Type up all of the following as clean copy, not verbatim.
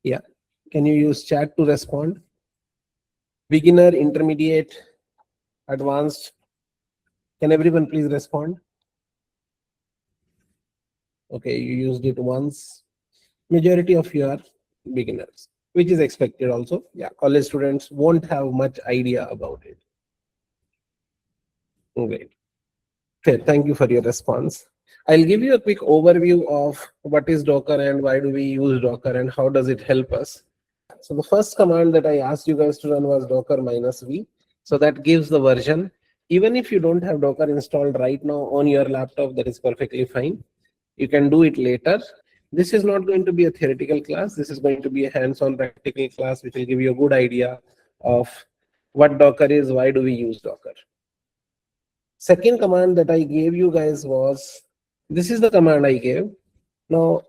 Yeah. Can you use chat to respond? Beginner, intermediate, advanced. Can everyone please respond? Okay, you used it once. Majority of you are beginners, which is expected also. Yeah, college students won't have much idea about it. Great. Okay, thank you for your response. I'll give you a quick overview of what is Docker and why do we use Docker and how does it help us. So the first command that I asked you guys to run was docker -v. So that gives the version. Even if you don't have Docker installed right now on your laptop, that is perfectly fine. You can do it later. This is not going to be a theoretical class. This is going to be a hands-on practical class, which will give you a good idea of what Docker is, why do we use Docker. Second command that I gave you guys was, this is the command I gave. Now,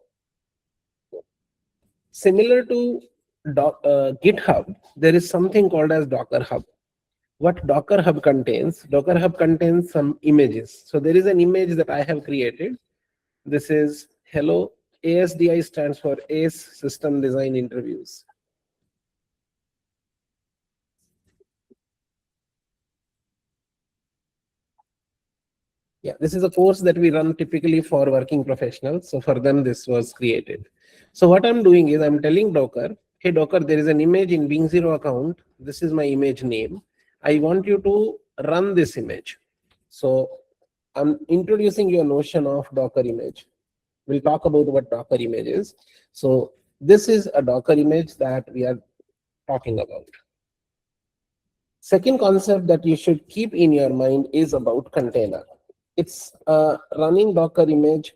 similar to GitHub, there is something called as Docker Hub. What Docker Hub contains some images. So there is an image that I have created. This is hello. ASDI stands for ACE System Design Interviews. Yeah, this is a course that we run typically for working professionals. So for them, this was created. So what I'm doing is I'm telling Docker, hey Docker, there is an image in Bing0 account. This is my image name. I want you to run this image. So I'm introducing you a notion of Docker image. We'll talk about what Docker image is. So this is a Docker image that we are talking about. Second concept that you should keep in your mind is about container. It's a running Docker image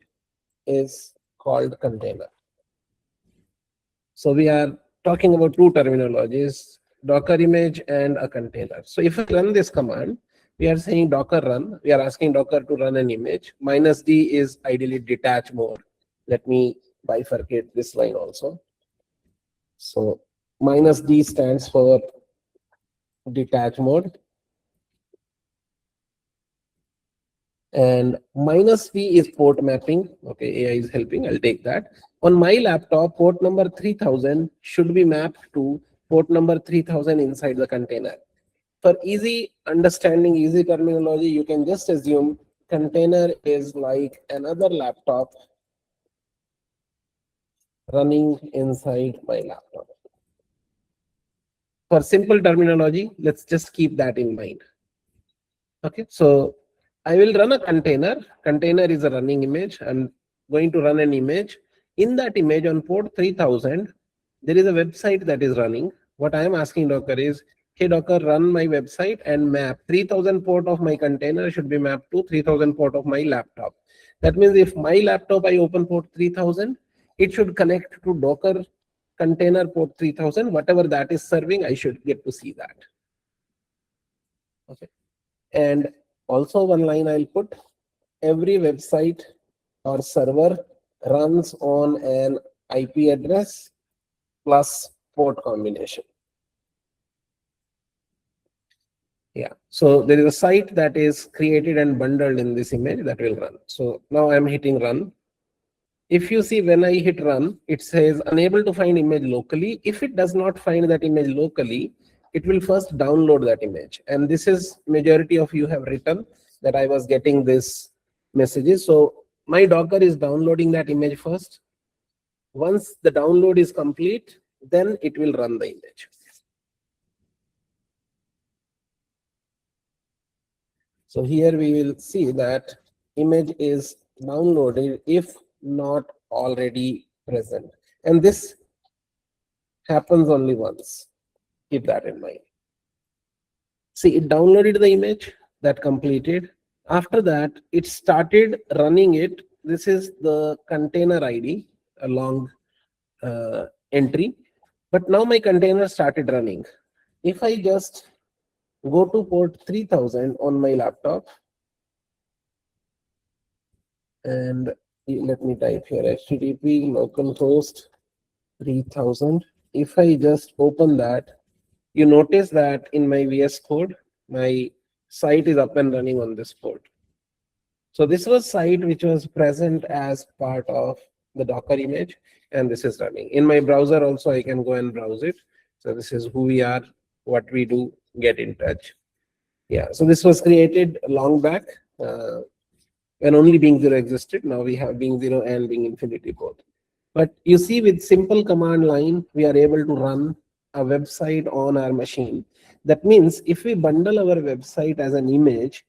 is called container. So we are talking about two terminologies, Docker image and a container. So if we run this command, we are saying Docker run. We are asking Docker to run an image. -d is ideally detach mode. Let me bifurcate this line also. So -d stands for detach mode. And -v is port mapping. Okay, AI is helping. I'll take that. On my laptop, port number 3000 should be mapped to port number 3000 inside the container. For easy understanding, easy terminology, you can just assume container is like another laptop running inside my laptop. For simple terminology, let's just keep that in mind. Okay, so I will run a container. Container is a running image. I'm going to run an image. In that image on port 3000, there is a website that is running. What I am asking Docker is, hey Docker, run my website and map 3000 port of my container should be mapped to 3000 port of my laptop. That means if my laptop I open port 3000, it should connect to Docker container port 3000. Whatever that is serving, I should get to see that. Okay. And also one line I'll put, every website or server runs on an IP address plus port combination. Yeah, so there is a site that is created and bundled in this image that will run. So now I'm hitting run. If you see when I hit run, it says unable to find image locally. If it does not find that image locally, it will first download that image. And this is majority of you have written that I was getting this messages. So my Docker is downloading that image first. Once the download is complete, then it will run the image. So here we will see that image is downloaded if not already present. And this happens only once. Keep that in mind. See, it downloaded the image that completed. After that, it started running it. This is the container ID, a long entry. But now my container started running. If I just go to port 3000 on my laptop, and let me type here HTTP localhost 3000. If I just open that, you notice that in my VS Code, my site is up and running on this port. So this was site which was present as part of the Docker image. and this is running. In my browser also, I can go and browse it. So this is who we are, what we do, get in touch. Yeah, so this was created long back when only being zero existed. Now we have being zero and being infinity both. But you see, with simple command line, we are able to run a website on our machine. That means if we bundle our website as an image,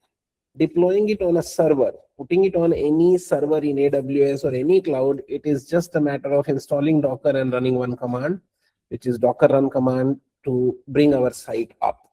deploying it on a server, putting it on any server in AWS or any cloud, it is just a matter of installing Docker and running one command, which is Docker run command, to bring our site up.